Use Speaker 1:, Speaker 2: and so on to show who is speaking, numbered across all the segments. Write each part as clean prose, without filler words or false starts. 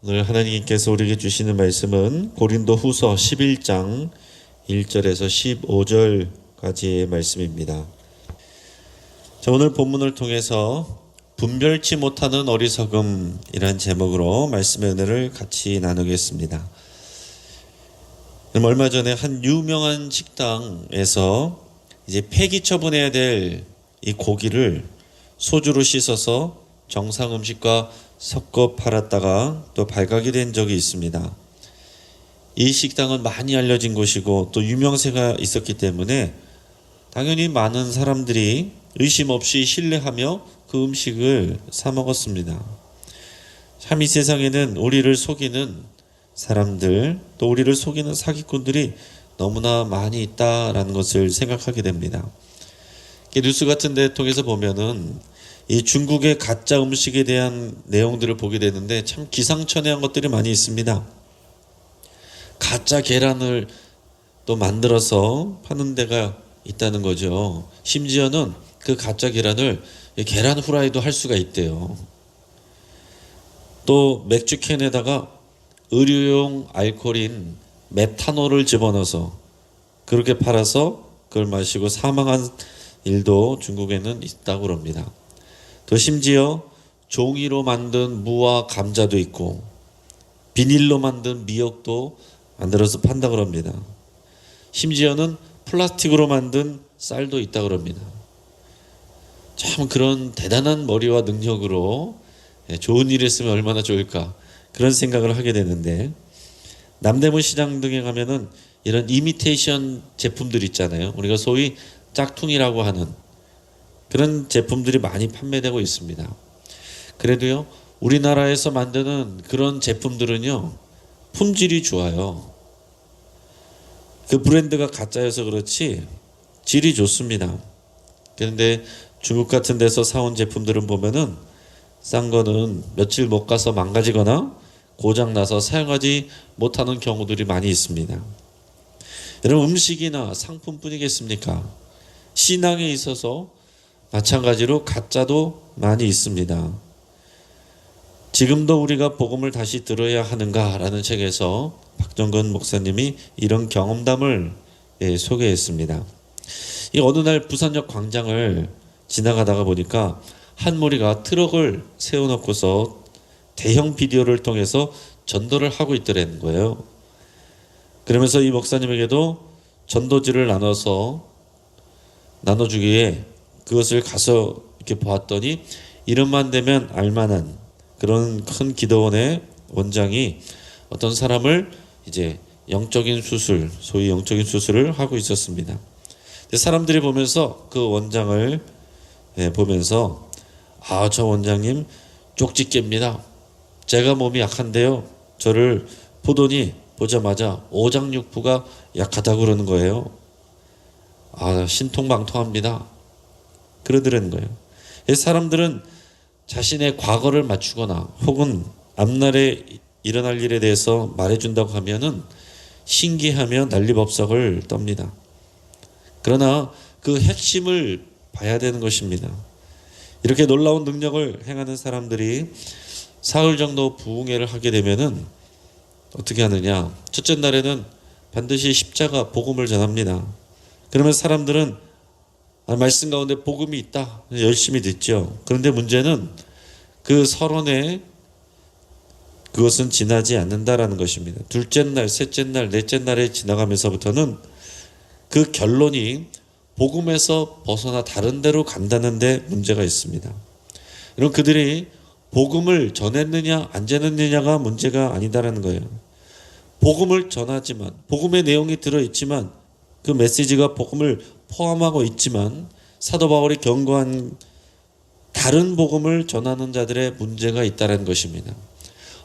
Speaker 1: 오늘 하나님께서 우리에게 주시는 말씀은 고린도후서 11장 1절에서 15절까지의 말씀입니다. 자, 오늘 본문을 통해서 분별치 못하는 어리석음이란 제목으로 말씀의 은혜를 같이 나누겠습니다. 얼마 전에 한 유명한 식당에서 이제 폐기 처분해야 될 이 고기를 소주로 씻어서 정상 음식과 섞어 팔았다가 또 발각이 된 적이 있습니다. 이 식당은 많이 알려진 곳이고 또 유명세가 있었기 때문에 당연히 많은 사람들이 의심 없이 신뢰하며 그 음식을 사 먹었습니다. 참 이 세상에는 우리를 속이는 사람들, 또 우리를 속이는 사기꾼들이 너무나 많이 있다라는 것을 생각하게 됩니다. 뉴스 같은 데 통해서 보면은 이 중국의 가짜 음식에 대한 내용들을 보게 되는데 참 기상천외한 것들이 많이 있습니다. 가짜 계란을 또 만들어서 파는 데가 있다는 거죠. 심지어는 그 가짜 계란을 계란 후라이도 할 수가 있대요. 또 맥주캔에다가 의료용 알코올인 메탄올을 집어넣어서 그렇게 팔아서 그걸 마시고 사망한 일도 중국에는 있다고 합니다. 또 심지어 종이로 만든 무와 감자도 있고 비닐로 만든 미역도 만들어서 판다고 합니다. 심지어는 플라스틱으로 만든 쌀도 있다고 합니다. 참 그런 대단한 머리와 능력으로 좋은 일을 했으면 얼마나 좋을까 그런 생각을 하게 되는데, 남대문 시장 등에 가면은 이런 이미테이션 제품들 있잖아요. 우리가 소위 짝퉁이라고 하는 그런 제품들이 많이 판매되고 있습니다. 그래도요, 우리나라에서 만드는 그런 제품들은요, 품질이 좋아요. 그 브랜드가 가짜여서 그렇지 질이 좋습니다. 그런데 중국 같은 데서 사온 제품들은 보면은 싼 거는 며칠 못 가서 망가지거나 고장나서 사용하지 못하는 경우들이 많이 있습니다. 여러분, 음식이나 상품뿐이겠습니까? 신앙에 있어서 마찬가지로 가짜도 많이 있습니다. 지금도 우리가 복음을 다시 들어야 하는가라는 책에서 박정근 목사님이 이런 경험담을 소개했습니다. 이 어느 날 부산역 광장을 지나가다가 보니까 한 무리가 트럭을 세워놓고서 대형 비디오를 통해서 전도를 하고 있더라는 거예요. 그러면서 이 목사님에게도 전도지를 나눠주기에 그것을 가서 이렇게 보았더니 이름만 되면 알만한 그런 큰 기도원의 원장이 어떤 사람을 이제 영적인 수술, 소위 영적인 수술을 하고 있었습니다. 사람들이 보면서 그 원장을 보면서 저 원장님 쪽집게입니다. 제가 몸이 약한데요. 저를 보자마자 오장육부가 약하다고 그러는 거예요. 신통방통합니다. 그러더라는 거예요. 사람들은 자신의 과거를 맞추거나 혹은 앞날에 일어날 일에 대해서 말해준다고 하면은 신기하며 난리법석을 떱니다. 그러나 그 핵심을 봐야 되는 것입니다. 이렇게 놀라운 능력을 행하는 사람들이 사흘 정도 부흥회를 하게 되면은 어떻게 하느냐? 첫째 날에는 반드시 십자가 복음을 전합니다. 그러면 사람들은 말씀 가운데 복음이 있다 열심히 듣죠. 그런데 문제는 그 서론에 그것은 지나지 않는다라는 것입니다. 둘째 날, 셋째 날, 넷째 날에 지나가면서부터는 그 결론이 복음에서 벗어나 다른 데로 간다는 데 문제가 있습니다. 이런 그들이 복음을 전했느냐 안 전했느냐가 문제가 아니다라는 거예요. 복음을 전하지만, 복음의 내용이 들어있지만, 그 메시지가 복음을 포함하고 있지만 사도 바울이 경고한 다른 복음을 전하는 자들의 문제가 있다는 것입니다.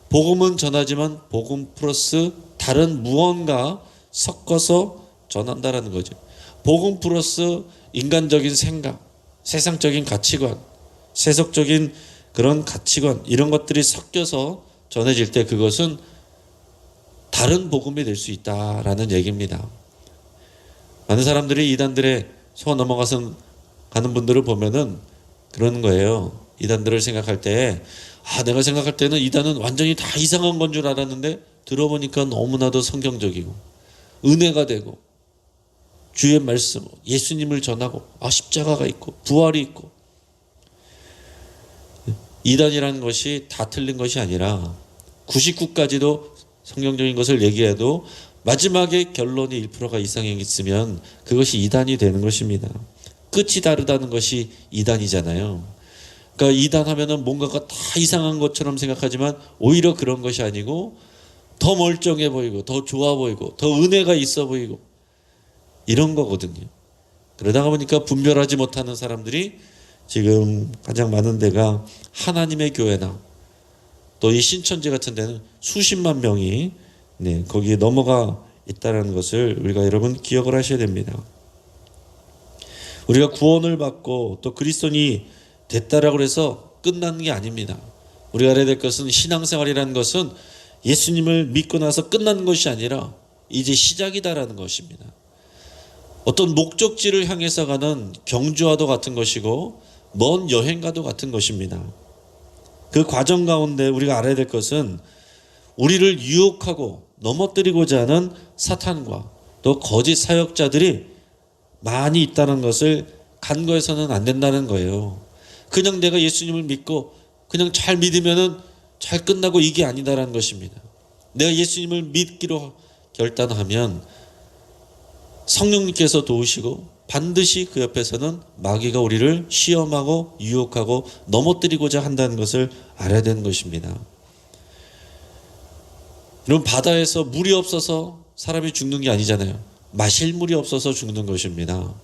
Speaker 1: 복음은 전하지만 복음 플러스 다른 무언가 섞어서 전한다라는 거죠. 복음 플러스 인간적인 생각, 세상적인 가치관, 세속적인 그런 가치관, 이런 것들이 섞여서 전해질 때 그것은 다른 복음이 될 수 있다라는 얘기입니다. 많은 사람들이 이단들의 속아 넘어가서 가는 분들을 보면은 그러는 거예요. 이단들을 생각할 때 내가 생각할 때는 이단은 완전히 다 이상한 건 줄 알았는데 들어보니까 너무나도 성경적이고 은혜가 되고 주의 말씀, 예수님을 전하고 십자가가 있고 부활이 있고, 이단이라는 것이 다 틀린 것이 아니라 99까지도 성경적인 것을 얘기해도 마지막에 결론이 1%가 이상이 있으면 그것이 이단이 되는 것입니다. 끝이 다르다는 것이 이단이잖아요. 그러니까 이단하면은 뭔가가 다 이상한 것처럼 생각하지만 오히려 그런 것이 아니고 더 멀쩡해 보이고 더 좋아 보이고 더 은혜가 있어 보이고 이런 거거든요. 그러다가 보니까 분별하지 못하는 사람들이 지금 가장 많은 데가 하나님의 교회나 또 이 신천지 같은 데는 수십만 명이 거기에 넘어가 있다는 것을 우리가 여러분 기억을 하셔야 됩니다. 우리가 구원을 받고 또 그리스도인이 됐다라고 해서 끝나는 게 아닙니다. 우리가 알아야 될 것은 신앙생활이라는 것은 예수님을 믿고 나서 끝나는 것이 아니라 이제 시작이다라는 것입니다. 어떤 목적지를 향해서 가는 경주와도 같은 것이고 먼 여행과도 같은 것입니다. 그 과정 가운데 우리가 알아야 될 것은 우리를 유혹하고 넘어뜨리고자 하는 사탄과 또 거짓 사역자들이 많이 있다는 것을 간과해서는 안 된다는 거예요. 그냥 내가 예수님을 믿고 그냥 잘 믿으면은 잘 끝나고 이게 아니다라는 것입니다. 내가 예수님을 믿기로 결단하면 성령님께서 도우시고 반드시 그 옆에서는 마귀가 우리를 시험하고 유혹하고 넘어뜨리고자 한다는 것을 알아야 되는 것입니다. 여러분, 바다에서 물이 없어서 사람이 죽는 게 아니잖아요. 마실 물이 없어서 죽는 것입니다.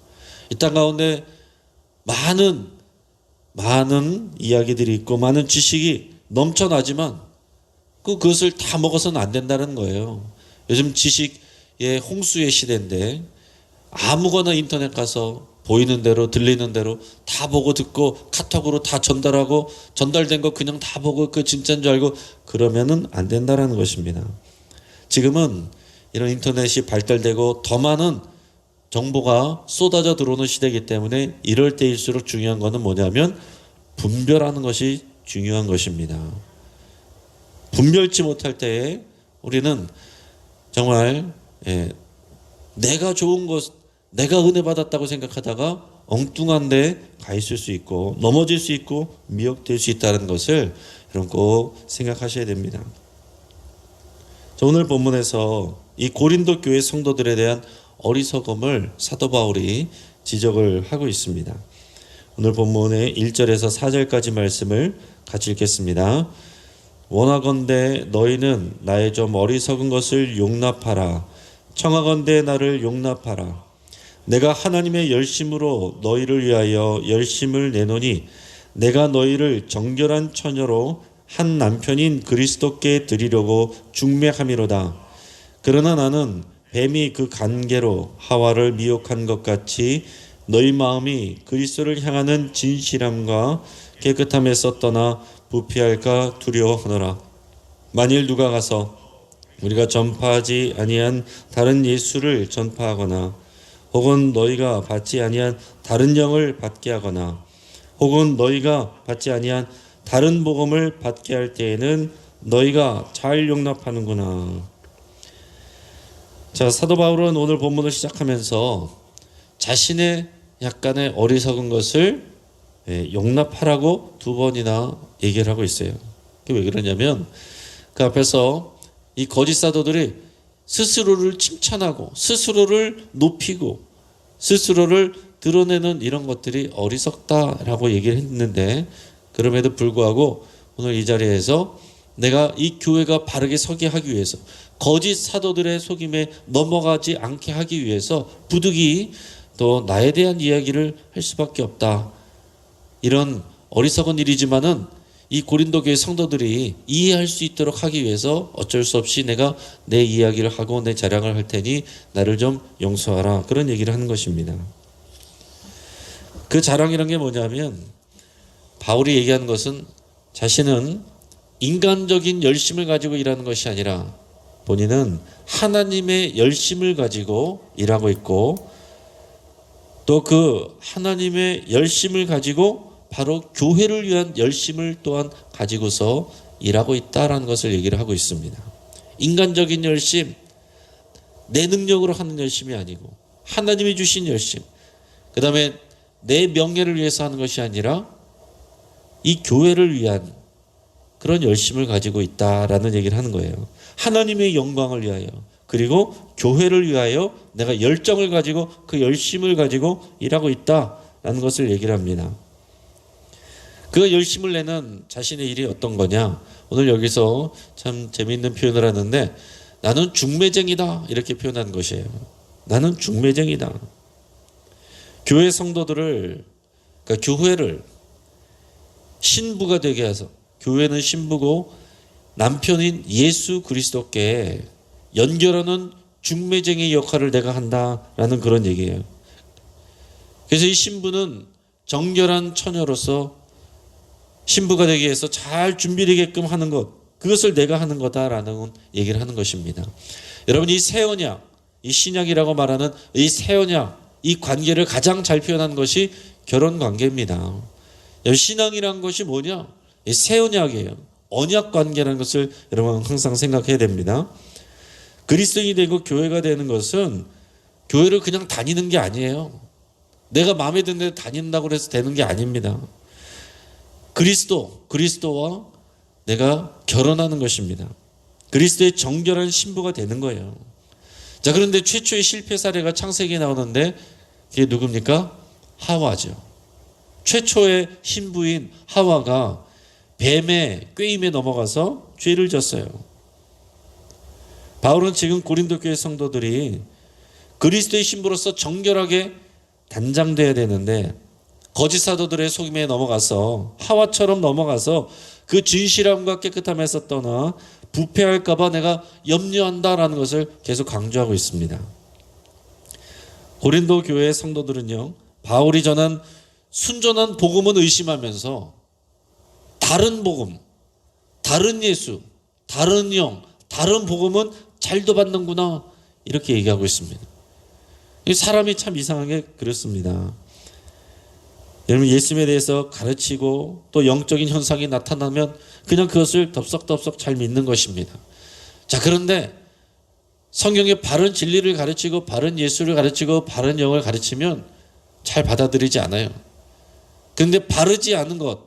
Speaker 1: 이 땅 가운데 많은 이야기들이 있고 많은 지식이 넘쳐나지만 그것을 다 먹어서는 안 된다는 거예요. 요즘 지식의 홍수의 시대인데 아무거나 인터넷 가서 보이는 대로 들리는 대로 다 보고 듣고 카톡으로 다 전달하고 전달된 거 그냥 다 보고 그 진짜인 줄 알고 그러면은 안 된다라는 것입니다. 지금은 이런 인터넷이 발달되고 더 많은 정보가 쏟아져 들어오는 시대이기 때문에 이럴 때일수록 중요한 것은 뭐냐면 분별하는 것이 중요한 것입니다. 분별치 못할 때에 우리는 정말 내가 좋은 것, 내가 은혜 받았다고 생각하다가 엉뚱한 데 가 있을 수 있고 넘어질 수 있고 미혹될 수 있다는 것을 여러분 꼭 생각하셔야 됩니다. 오늘 본문에서 이 고린도 교회 성도들에 대한 어리석음을 사도 바울이 지적을 하고 있습니다. 오늘 본문의 1절에서 4절까지 말씀을 같이 읽겠습니다. 원하건대 너희는 나의 좀 어리석은 것을 용납하라. 청하건대 나를 용납하라. 내가 하나님의 열심으로 너희를 위하여 열심을 내노니 내가 너희를 정결한 처녀로 한 남편인 그리스도께 드리려고 중매함이로다. 그러나 나는 뱀이 그 간계로 하와를 미혹한 것 같이 너희 마음이 그리스도를 향하는 진실함과 깨끗함에서 떠나 부패할까 두려워하노라. 만일 누가 가서 우리가 전파하지 아니한 다른 예수를 전파하거나 혹은 너희가 받지 아니한 다른 영을 받게 하거나 혹은 너희가 받지 아니한 다른 복음을 받게 할 때에는 너희가 잘 용납하는구나. 자, 사도 바울은 오늘 본문을 시작하면서 자신의 약간의 어리석은 것을 용납하라고 2번이나 얘기를 하고 있어요. 그게 왜 그러냐면 그 앞에서 이 거짓 사도들이 스스로를 칭찬하고 스스로를 높이고 스스로를 드러내는 이런 것들이 어리석다라고 얘기를 했는데 그럼에도 불구하고 오늘 이 자리에서 내가 이 교회가 바르게 서게 하기 위해서 거짓 사도들의 속임에 넘어가지 않게 하기 위해서 부득이 또 나에 대한 이야기를 할 수밖에 없다. 이런 어리석은 일이지만은 이 고린도 교회 성도들이 이해할 수 있도록 하기 위해서 어쩔 수 없이 내가 내 이야기를 하고 내 자랑을 할 테니 나를 좀 용서하라. 그런 얘기를 하는 것입니다. 그 자랑이란 게 뭐냐면 바울이 얘기하는 것은 자신은 인간적인 열심을 가지고 일하는 것이 아니라 본인은 하나님의 열심을 가지고 일하고 있고 또 그 하나님의 열심을 가지고 바로 교회를 위한 열심을 또한 가지고서 일하고 있다라는 것을 얘기를 하고 있습니다. 인간적인 열심, 내 능력으로 하는 열심이 아니고 하나님이 주신 열심, 그 다음에 내 명예를 위해서 하는 것이 아니라 이 교회를 위한 그런 열심을 가지고 있다라는 얘기를 하는 거예요. 하나님의 영광을 위하여, 그리고 교회를 위하여 내가 열정을 가지고 그 열심을 가지고 일하고 있다라는 것을 얘기를 합니다. 그 열심을 내는 자신의 일이 어떤 거냐? 오늘 여기서 참 재미있는 표현을 하는데, 나는 중매쟁이다 이렇게 표현한 것이에요. 나는 중매쟁이다. 교회 성도들을, 그러니까 교회를 신부가 되게 해서, 교회는 신부고 남편인 예수 그리스도께 연결하는 중매쟁이 역할을 내가 한다라는 그런 얘기예요. 그래서 이 신부는 정결한 처녀로서 신부가 되기 위해서 잘 준비되게끔 하는 것, 그것을 내가 하는 거다라는 얘기를 하는 것입니다. 여러분, 이 새 언약, 이 신약이라고 말하는 이 새 언약, 이 관계를 가장 잘 표현한 것이 결혼 관계입니다. 신앙이란 것이 뭐냐? 이 새 언약이에요. 언약 관계라는 것을 여러분 항상 생각해야 됩니다. 그리스도인이 되고 교회가 되는 것은 교회를 그냥 다니는 게 아니에요. 내가 마음에 드는 데 다닌다고 해서 되는 게 아닙니다. 그리스도와 내가 결혼하는 것입니다. 그리스도의 정결한 신부가 되는 거예요. 자, 그런데 최초의 실패 사례가 창세기에 나오는데 그게 누굽니까? 하와죠. 최초의 신부인 하와가 뱀의 꾀임에 넘어가서 죄를 졌어요. 바울은 지금 고린도 교회 성도들이 그리스도의 신부로서 정결하게 단장돼야 되는데 거짓 사도들의 속임에 넘어가서 하와처럼 넘어가서 그 진실함과 깨끗함에서 떠나 부패할까 봐 내가 염려한다라는 것을 계속 강조하고 있습니다. 고린도 교회의 성도들은요, 바울이 전한 순전한 복음은 의심하면서 다른 복음, 다른 예수, 다른 영, 다른 복음은 잘도 받는구나 이렇게 얘기하고 있습니다. 사람이 참 이상하게 그렇습니다. 여러분, 예수님에 대해서 가르치고 또 영적인 현상이 나타나면 그냥 그것을 덥석덥석 잘 믿는 것입니다. 자, 그런데 성경의 바른 진리를 가르치고 바른 예수를 가르치고 바른 영을 가르치면 잘 받아들이지 않아요. 그런데 바르지 않은 것,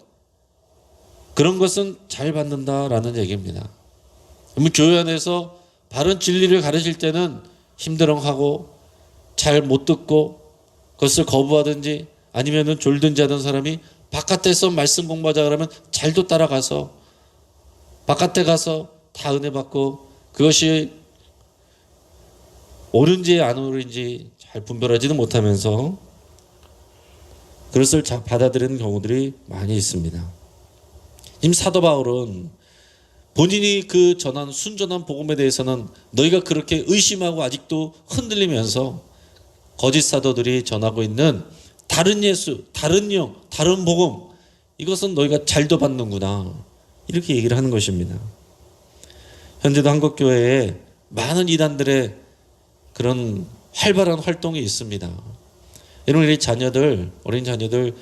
Speaker 1: 그런 것은 잘 받는다라는 얘기입니다. 그러면 교회 안에서 바른 진리를 가르칠 때는 힘들어하고 잘 못 듣고 그것을 거부하든지 아니면은 졸든지 하던 사람이 바깥에서 말씀 공부하자 그러면 잘도 따라가서 바깥에 가서 다 은혜 받고 그것이 옳은지 안 옳은지 잘 분별하지는 못하면서 그것을 잘 받아들이는 경우들이 많이 있습니다. 임 사도 바울은 본인이 그 전한 순전한 복음에 대해서는 너희가 그렇게 의심하고 아직도 흔들리면서 거짓 사도들이 전하고 있는 다른 예수, 다른 영, 다른 복음, 이것은 너희가 잘도 받는구나 이렇게 얘기를 하는 것입니다. 현재도 한국교회에 많은 이단들의 그런 활발한 활동이 있습니다. 여러분, 우리 자녀들, 어린 자녀들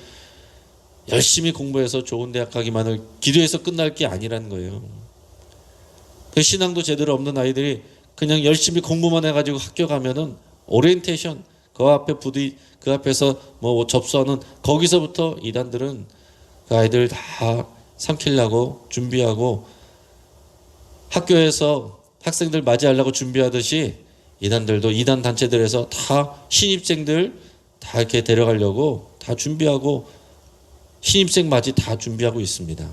Speaker 1: 열심히 공부해서 좋은 대학 가기만을 기도해서 끝날 게 아니라는 거예요. 그 신앙도 제대로 없는 아이들이 그냥 열심히 공부만 해가지고 학교 가면은 오리엔테이션 그 앞에서 뭐 접수하는 거기서부터 이단들은 그 아이들 다 삼키려고 준비하고 학교에서 학생들 맞이하려고 준비하듯이 이단들도 이단 단체들에서 다 신입생들 다 이렇게 데려가려고 다 준비하고 신입생 맞이 다 준비하고 있습니다.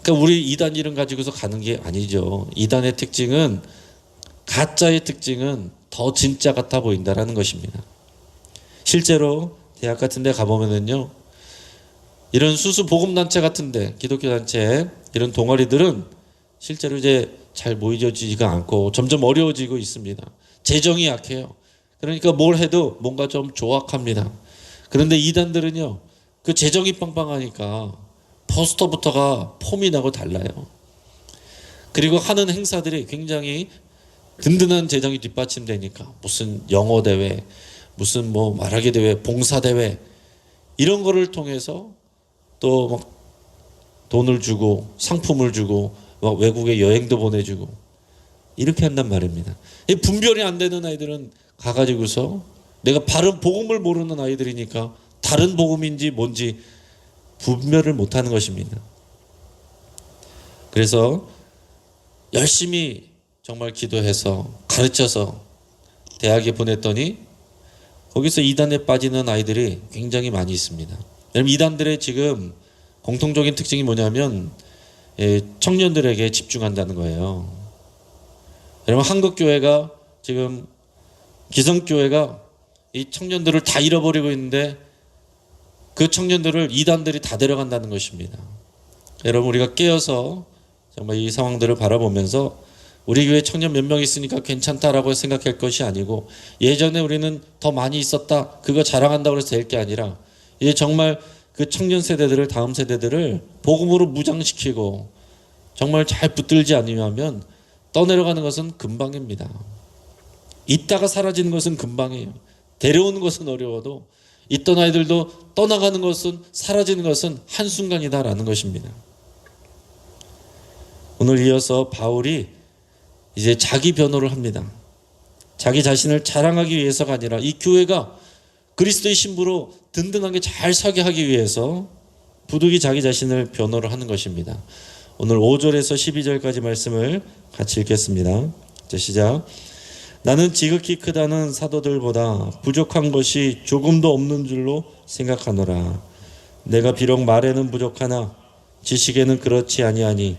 Speaker 1: 그러니까 우리 이단 이름 가지고서 가는 게 아니죠. 이단의 특징은, 가짜의 특징은 더 진짜 같아 보인다라는 것입니다. 실제로 대학 같은 데 가보면은요, 이런 수수 복음단체 같은데, 기독교 단체 이런 동아리들은 실제로 이제 잘 모여지지가 않고 점점 어려워지고 있습니다. 재정이 약해요. 그러니까 뭘 해도 뭔가 좀 조악합니다. 그런데 이단들은요, 그 재정이 빵빵하니까 포스터부터가 폼이 나고 달라요. 그리고 하는 행사들이 굉장히 든든한 재정이 뒷받침되니까 무슨 영어 대회, 무슨 뭐 말하기 대회, 봉사 대회 이런 거를 통해서 또 막 돈을 주고 상품을 주고 막 외국에 여행도 보내주고 이렇게 한단 말입니다. 이 분별이 안 되는 아이들은 가가지고서 내가 바른 복음을 모르는 아이들이니까 다른 복음인지 뭔지 분별을 못하는 것입니다. 그래서 열심히 정말 기도해서 가르쳐서 대학에 보냈더니 거기서 이단에 빠지는 아이들이 굉장히 많이 있습니다. 여러분, 이단들의 지금 공통적인 특징이 뭐냐면 청년들에게 집중한다는 거예요. 여러분, 한국교회가 지금 기성교회가 이 청년들을 다 잃어버리고 있는데 그 청년들을 이단들이 다 데려간다는 것입니다. 여러분, 우리가 깨어서 정말 이 상황들을 바라보면서 우리 교회 청년 몇 명 있으니까 괜찮다라고 생각할 것이 아니고, 예전에 우리는 더 많이 있었다 그거 자랑한다고 해서 될 게 아니라 이제 정말 그 청년 세대들을, 다음 세대들을 복음으로 무장시키고 정말 잘 붙들지 않으면 떠내려가는 것은 금방입니다. 있다가 사라지는 것은 금방이에요. 데려오는 것은 어려워도 있던 아이들도 떠나가는 것은, 사라지는 것은 한순간이다라는 것입니다. 오늘 이어서 바울이 이제 자기 변호를 합니다. 자기 자신을 자랑하기 위해서가 아니라 이 교회가 그리스도의 신부로 든든하게 잘 서게 하기 위해서 부득이 자기 자신을 변호를 하는 것입니다. 오늘 5절에서 12절까지 말씀을 같이 읽겠습니다. 자, 시작. 나는 지극히 크다는 사도들보다 부족한 것이 조금도 없는 줄로 생각하노라. 내가 비록 말에는 부족하나 지식에는 그렇지 아니하니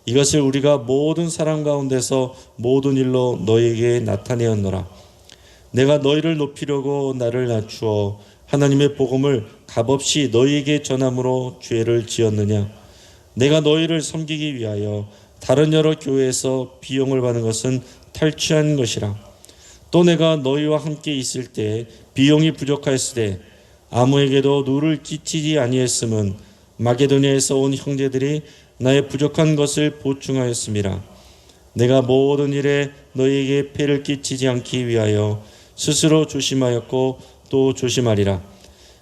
Speaker 1: 이것을 우리가 모든 사람 가운데서 모든 일로 너희에게 나타내었노라. 내가 너희를 높이려고 나를 낮추어 하나님의 복음을 값없이 너희에게 전함으로 죄를 지었느냐. 내가 너희를 섬기기 위하여 다른 여러 교회에서 비용을 받는 것은 탈취한 것이라. 또 내가 너희와 함께 있을 때 비용이 부족하였으되 아무에게도 누를 끼치지 아니했음은 마게도냐에서 온 형제들이 나의 부족한 것을 보충하였음이라. 내가 모든 일에 너희에게 폐를 끼치지 않기 위하여 스스로 조심하였고 또 조심하리라.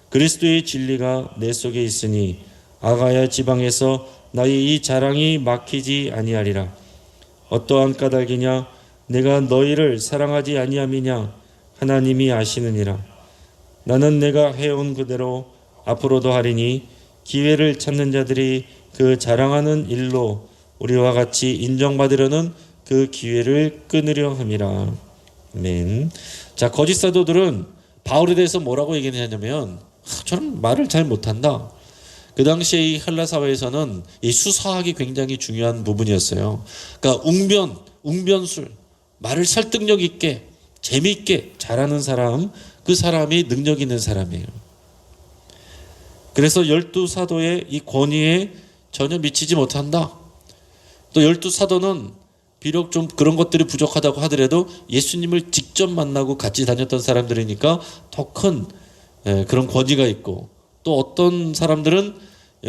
Speaker 1: 그리스도의 진리가 내 속에 있으니 아가야 지방에서 나의 이 자랑이 막히지 아니하리라. 어떠한 까닭이냐? 내가 너희를 사랑하지 아니함이냐? 하나님이 아시느니라. 나는 내가 해온 그대로 앞으로도 하리니 기회를 찾는 자들이 그 자랑하는 일로 우리와 같이 인정받으려는 그 기회를 끊으려 함이라. 아멘. 자, 거짓 사도들은 바울에 대해서 뭐라고 얘기했냐면, 저는 말을 잘 못한다. 그 당시에 이 헬라 사회에서는 이 수사학이 굉장히 중요한 부분이었어요. 그러니까 웅변술, 말을 설득력 있게 재미있게 잘하는 사람, 그 사람이 능력 있는 사람이에요. 그래서 12사도의 이 권위에 전혀 미치지 못한다. 또 12사도는 비록 좀 그런 것들이 부족하다고 하더라도 예수님을 직접 만나고 같이 다녔던 사람들이니까 더 큰 그런 권위가 있고, 또 어떤 사람들은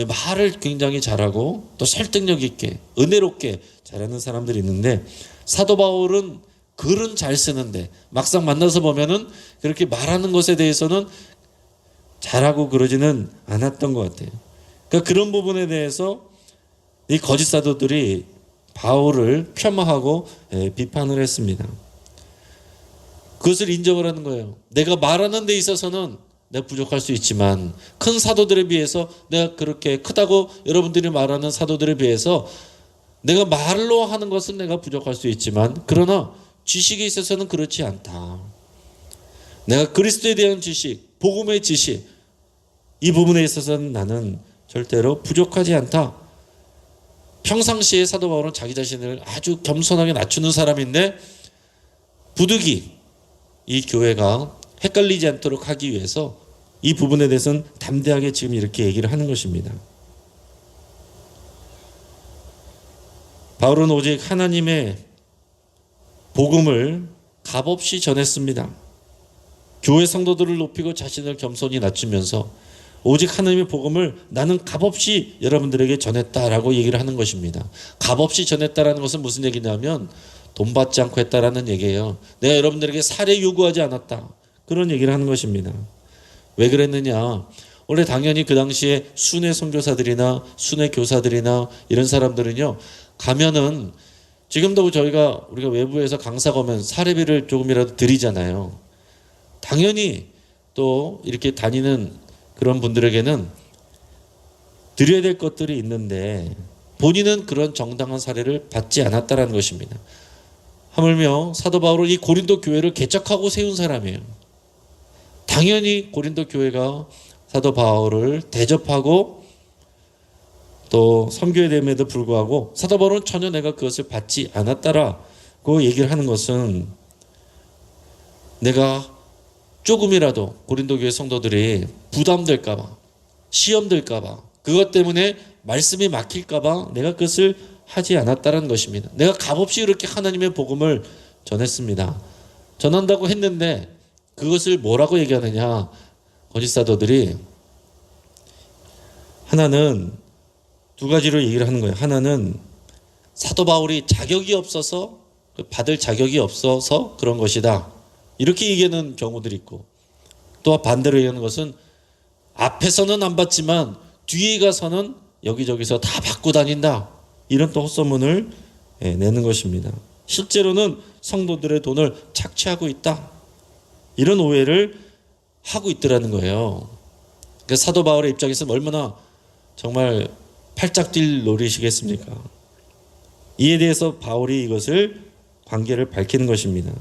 Speaker 1: 말을 굉장히 잘하고 또 설득력 있게 은혜롭게 잘하는 사람들이 있는데, 사도 바울은 글은 잘 쓰는데 막상 만나서 보면은 그렇게 말하는 것에 대해서는 잘하고 그러지는 않았던 것 같아요. 그러니까 그런 부분에 대해서 이 거짓 사도들이 바울을 폄하하고 비판을 했습니다. 그것을 인정을 하는 거예요. 내가 말하는 데 있어서는 내가 부족할 수 있지만, 큰 사도들에 비해서, 내가 그렇게 크다고 여러분들이 말하는 사도들에 비해서 내가 말로 하는 것은 내가 부족할 수 있지만, 그러나 지식에 있어서는 그렇지 않다. 내가 그리스도에 대한 지식, 복음의 지식, 이 부분에 있어서는 나는 절대로 부족하지 않다. 평상시에 사도 바울은 자기 자신을 아주 겸손하게 낮추는 사람인데, 부득이 이 교회가 헷갈리지 않도록 하기 위해서 이 부분에 대해서는 담대하게 지금 이렇게 얘기를 하는 것입니다. 바울은 오직 하나님의 복음을 값없이 전했습니다. 교회 성도들을 높이고 자신을 겸손히 낮추면서 오직 하나님의 복음을 나는 값없이 여러분들에게 전했다라고 얘기를 하는 것입니다. 값없이 전했다라는 것은 무슨 얘기냐면 돈 받지 않고 했다라는 얘기예요. 내가 여러분들에게 살해 요구하지 않았다, 그런 얘기를 하는 것입니다. 왜 그랬느냐? 원래 당연히 그 당시에 순회 선교사들이나 순회 교사들이나 이런 사람들은요, 가면은 지금도 우리가 외부에서 강사가 오면 사례비를 조금이라도 드리잖아요. 당연히 또 이렇게 다니는 그런 분들에게는 드려야 될 것들이 있는데 본인은 그런 정당한 사례를 받지 않았다라는 것입니다. 하물며 사도 바울은 이 고린도 교회를 개척하고 세운 사람이에요. 당연히 고린도 교회가 사도 바울을 대접하고 또 섬겨야 됨에도 불구하고 사도 바울은 전혀 내가 그것을 받지 않았다라고 얘기를 하는 것은 내가 조금이라도 고린도 교회 성도들이 부담될까봐, 시험될까봐, 그것 때문에 말씀이 막힐까봐 내가 그것을 하지 않았다는 것입니다. 내가 값없이 이렇게 하나님의 복음을 전했습니다. 전한다고 했는데 그것을 뭐라고 얘기하느냐? 거짓 사도들이 하나는 두 가지로 얘기를 하는 거예요. 하나는 사도 바울이 자격이 없어서, 받을 자격이 없어서 그런 것이다, 이렇게 얘기하는 경우들이 있고, 또 반대로 얘기하는 것은 앞에서는 안 받지만 뒤에 가서는 여기저기서 다 받고 다닌다, 이런 또 헛소문을 내는 것입니다. 실제로는 성도들의 돈을 착취하고 있다, 이런 오해를 하고 있더라는 거예요. 그러니까 사도 바울의 입장에서는 얼마나 정말 팔짝 뛸 노릇이겠습니까? 이에 대해서 바울이 이것을 관계를 밝히는 것입니다.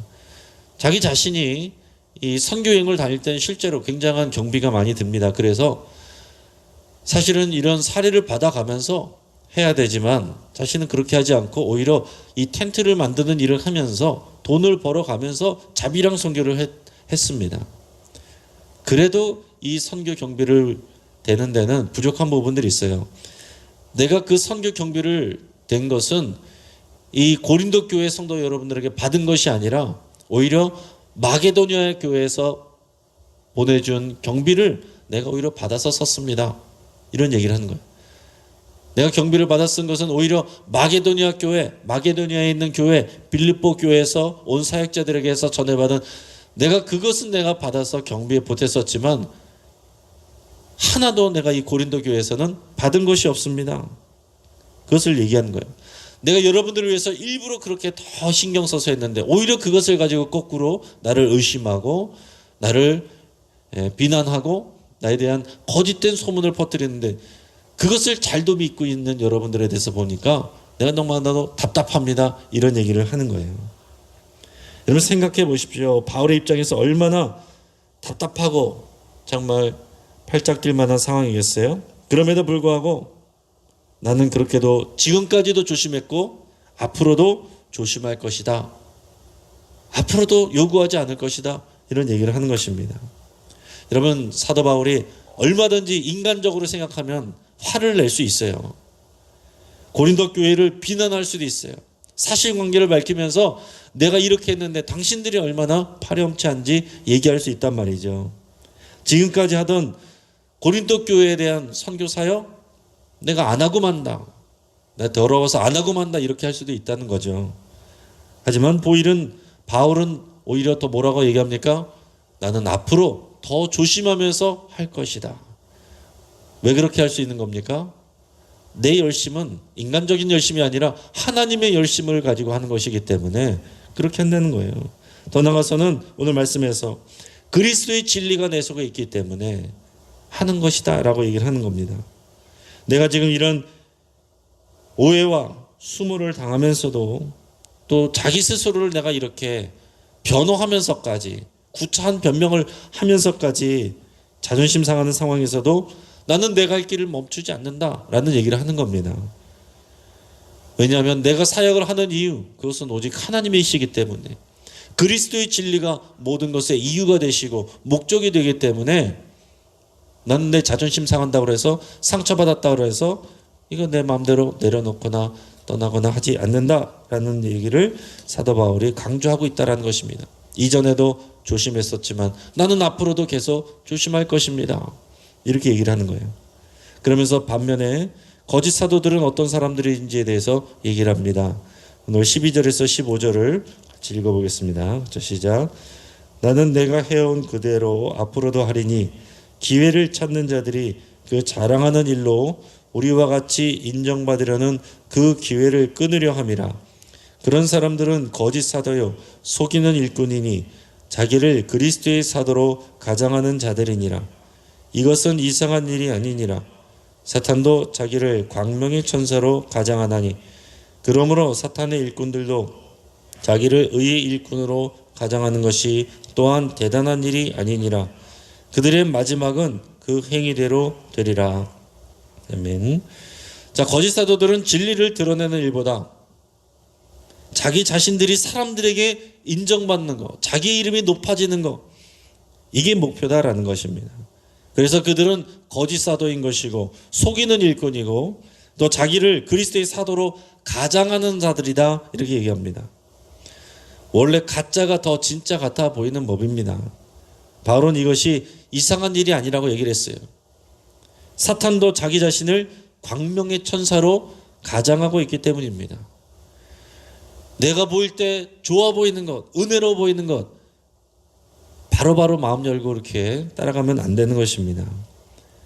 Speaker 1: 자기 자신이 이 선교여행을 다닐 때는 실제로 굉장한 경비가 많이 듭니다. 그래서 사실은 이런 사례를 받아가면서 해야 되지만 자신은 그렇게 하지 않고 오히려 이 텐트를 만드는 일을 하면서 돈을 벌어가면서 자비랑 선교를 했습니다. 그래도 이 선교 경비를 되는 데는 부족한 부분들이 있어요. 내가 그 선교 경비를 된 것은 이 고린도 교회 성도 여러분들에게 받은 것이 아니라 오히려 마게도니아 교회에서 보내준 경비를 내가 오히려 받아서 썼습니다, 이런 얘기를 하는 거예요. 내가 경비를 받아 쓴 것은 오히려 마게도니아 교회, 마게도니아에 있는 교회, 빌립보 교회에서 온 사역자들에게서 전해받은, 그것은 내가 받아서 경비에 보탰었지만 하나도 내가 이 고린도 교회에서는 받은 것이 없습니다. 그것을 얘기하는 거예요. 내가 여러분들을 위해서 일부러 그렇게 더 신경 써서 했는데 오히려 그것을 가지고 거꾸로 나를 의심하고 나를 비난하고 나에 대한 거짓된 소문을 퍼뜨리는데, 그것을 잘도 믿고 있는 여러분들에 대해서 보니까 내가 너무나도 답답합니다, 이런 얘기를 하는 거예요. 여러분 생각해 보십시오. 바울의 입장에서 얼마나 답답하고 정말 팔짝 뛸 만한 상황이겠어요? 그럼에도 불구하고 나는 그렇게도 지금까지도 조심했고 앞으로도 조심할 것이다, 앞으로도 요구하지 않을 것이다, 이런 얘기를 하는 것입니다. 여러분 사도 바울이 얼마든지 인간적으로 생각하면 화를 낼 수 있어요. 고린도 교회를 비난할 수도 있어요. 사실관계를 밝히면서 내가 이렇게 했는데 당신들이 얼마나 파렴치한지 얘기할 수 있단 말이죠. 지금까지 하던 고린도 교회에 대한 선교 사역 내가 안 하고 만다, 내가 더러워서 안 하고 만다, 이렇게 할 수도 있다는 거죠. 하지만 바울은 오히려 더 뭐라고 얘기합니까? 나는 앞으로 더 조심하면서 할 것이다. 왜 그렇게 할 수 있는 겁니까? 내 열심은 인간적인 열심이 아니라 하나님의 열심을 가지고 하는 것이기 때문에 그렇게 한다는 거예요. 더 나아가서는 오늘 말씀에서 그리스도의 진리가 내 속에 있기 때문에 하는 것이다 라고 얘기를 하는 겁니다. 내가 지금 이런 오해와 수모를 당하면서도 또 자기 스스로를 내가 이렇게 변호하면서까지, 구차한 변명을 하면서까지 자존심 상하는 상황에서도 나는 내 갈 길을 멈추지 않는다라는 얘기를 하는 겁니다. 왜냐하면 내가 사역을 하는 이유, 그것은 오직 하나님이시기 때문에, 그리스도의 진리가 모든 것의 이유가 되시고 목적이 되기 때문에 나는 내 자존심 상한다고 해서, 상처받았다고 해서 이거 내 마음대로 내려놓거나 떠나거나 하지 않는다라는 얘기를 사도 바울이 강조하고 있다는 것입니다. 이전에도 조심했었지만 나는 앞으로도 계속 조심할 것입니다, 이렇게 얘기를 하는 거예요. 그러면서 반면에 거짓 사도들은 어떤 사람들인지에 대해서 얘기를 합니다. 오늘 12절에서 15절을 같이 읽어보겠습니다. 시작. 나는 내가 해온 그대로 앞으로도 하리니 기회를 찾는 자들이 그 자랑하는 일로 우리와 같이 인정받으려는 그 기회를 끊으려 함이라. 그런 사람들은 거짓 사도요 속이는 일꾼이니 자기를 그리스도의 사도로 가장하는 자들이니라. 이것은 이상한 일이 아니니라. 사탄도 자기를 광명의 천사로 가장하나니 그러므로 사탄의 일꾼들도 자기를 의의 일꾼으로 가장하는 것이 또한 대단한 일이 아니니라. 그들의 마지막은 그 행위대로 되리라. 아멘. 자, 거짓 사도들은 진리를 드러내는 일보다 자기 자신들이 사람들에게 인정받는 것, 자기 이름이 높아지는 것, 이게 목표다라는 것입니다. 그래서 그들은 거짓 사도인 것이고 속이는 일꾼이고 또 자기를 그리스도의 사도로 가장하는 자들이다, 이렇게 얘기합니다. 원래 가짜가 더 진짜 같아 보이는 법입니다. 바울은 이것이 이상한 일이 아니라고 얘기를 했어요. 사탄도 자기 자신을 광명의 천사로 가장하고 있기 때문입니다. 내가 보일 때 좋아 보이는 것, 은혜로워 보이는 것, 바로바로 마음 열고 이렇게 따라가면 안 되는 것입니다.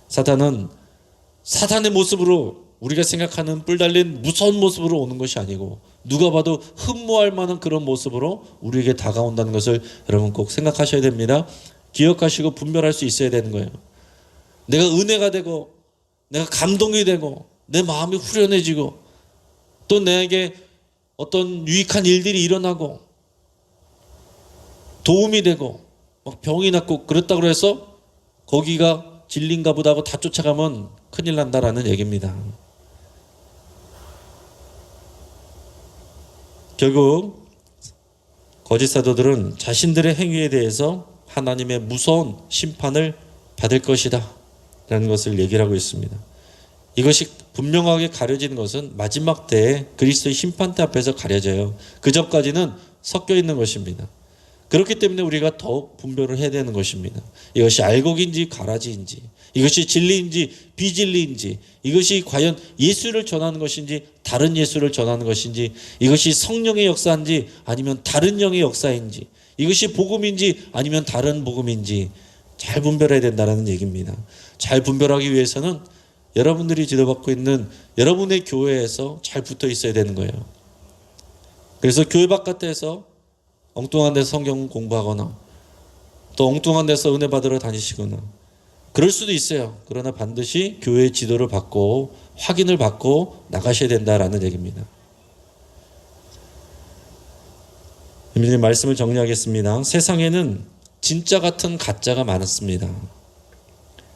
Speaker 1: 사탄은 사탄의 모습으로, 우리가 생각하는 뿔 달린 무서운 모습으로 오는 것이 아니고 누가 봐도 흠모할 만한 그런 모습으로 우리에게 다가온다는 것을 여러분 꼭 생각하셔야 됩니다. 기억하시고 분별할 수 있어야 되는 거예요. 내가 은혜가 되고 내가 감동이 되고 내 마음이 후련해지고 또 내게 어떤 유익한 일들이 일어나고 도움이 되고 막 병이 낫고 그렇다고 해서 거기가 진리인가 보다 하고 다 쫓아가면 큰일 난다라는 얘기입니다. 결국 거짓 사도들은 자신들의 행위에 대해서 하나님의 무서운 심판을 받을 것이다 라는 것을 얘기를 하고 있습니다. 이것이 분명하게 가려지는 것은 마지막 때에 그리스도의 심판대 앞에서 가려져요. 그 전까지는 섞여 있는 것입니다. 그렇기 때문에 우리가 더욱 분별을 해야 되는 것입니다. 이것이 알곡인지 가라지인지, 이것이 진리인지 비진리인지, 이것이 과연 예수를 전하는 것인지 다른 예수를 전하는 것인지, 이것이 성령의 역사인지 아니면 다른 영의 역사인지, 이것이 복음인지 아니면 다른 복음인지 잘 분별해야 된다는 얘기입니다. 잘 분별하기 위해서는 여러분들이 지도받고 있는 여러분의 교회에서 잘 붙어 있어야 되는 거예요. 그래서 교회 바깥에서 엉뚱한 데서 성경 공부하거나 또 엉뚱한 데서 은혜 받으러 다니시거나 그럴 수도 있어요. 그러나 반드시 교회의 지도를 받고 확인을 받고 나가셔야 된다라는 얘기입니다. 말씀을 정리하겠습니다. 세상에는 진짜 같은 가짜가 많았습니다.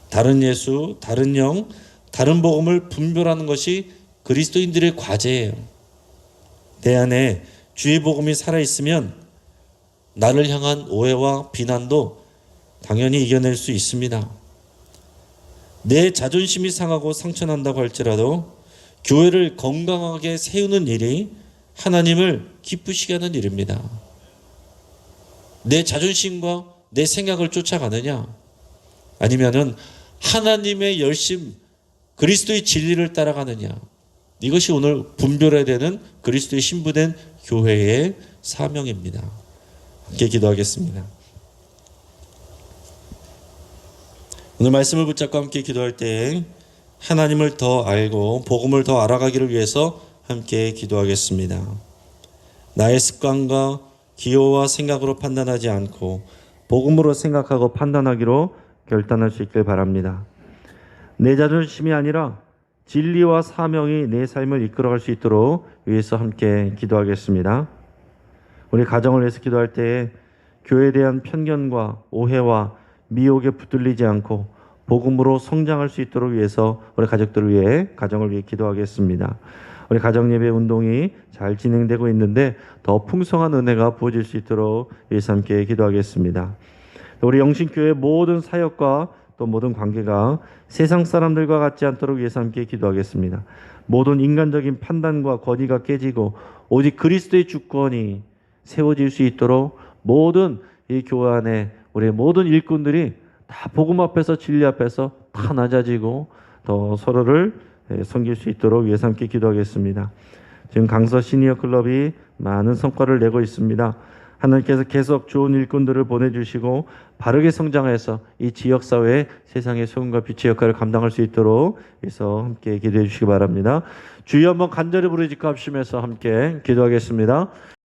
Speaker 1: 다른 예수, 다른 영, 다른 복음을 분별하는 것이 그리스도인들의 과제예요. 내 안에 주의 복음이 살아있으면 나를 향한 오해와 비난도 당연히 이겨낼 수 있습니다. 내 자존심이 상하고 상처난다고 할지라도 교회를 건강하게 세우는 일이 하나님을 기쁘시게 하는 일입니다. 내 자존심과 내 생각을 쫓아가느냐 아니면은 하나님의 열심, 그리스도의 진리를 따라가느냐, 이것이 오늘 분별해야 되는 그리스도의 신부된 교회의 사명입니다. 함께 기도하겠습니다. 오늘 말씀을 붙잡고 함께 기도할 때 하나님을 더 알고 복음을 더 알아가기를 위해서 함께 기도하겠습니다. 나의 습관과 기호와 생각으로 판단하지 않고 복음으로 생각하고 판단하기로 결단할 수 있길 바랍니다. 내 자존심이 아니라 진리와 사명이 내 삶을 이끌어갈 수 있도록 위해서 함께 기도하겠습니다. 우리 가정을 위해서 기도할 때에 교회에 대한 편견과 오해와 미혹에 붙들리지 않고 복음으로 성장할 수 있도록 위해서 우리 가족들을 위해, 가정을 위해 기도하겠습니다. 우리 가정예배 운동이 잘 진행되고 있는데 더 풍성한 은혜가 부어질 수 있도록 위해서 함께 기도하겠습니다. 우리 영신교회 모든 사역과 또 모든 관계가 세상 사람들과 같지 않도록 위해서 함께 기도하겠습니다. 모든 인간적인 판단과 권위가 깨지고 오직 그리스도의 주권이 세워질 수 있도록 모든 이 교회 안에 우리 모든 일꾼들이 다 복음 앞에서 진리 앞에서 다 낮아지고 더 서로를 섬길 수 있도록 위해서 함께 기도하겠습니다. 지금 강서 시니어 클럽이 많은 성과를 내고 있습니다.
Speaker 2: 하나님께서 계속 좋은 일꾼들을 보내주시고 바르게 성장해서 이 지역사회에 세상의 소금과 빛의 역할을 감당할 수 있도록 해서 함께 기도해 주시기 바랍니다. 주여 한번 간절히 부르짖고 합심해서 함께 기도하겠습니다.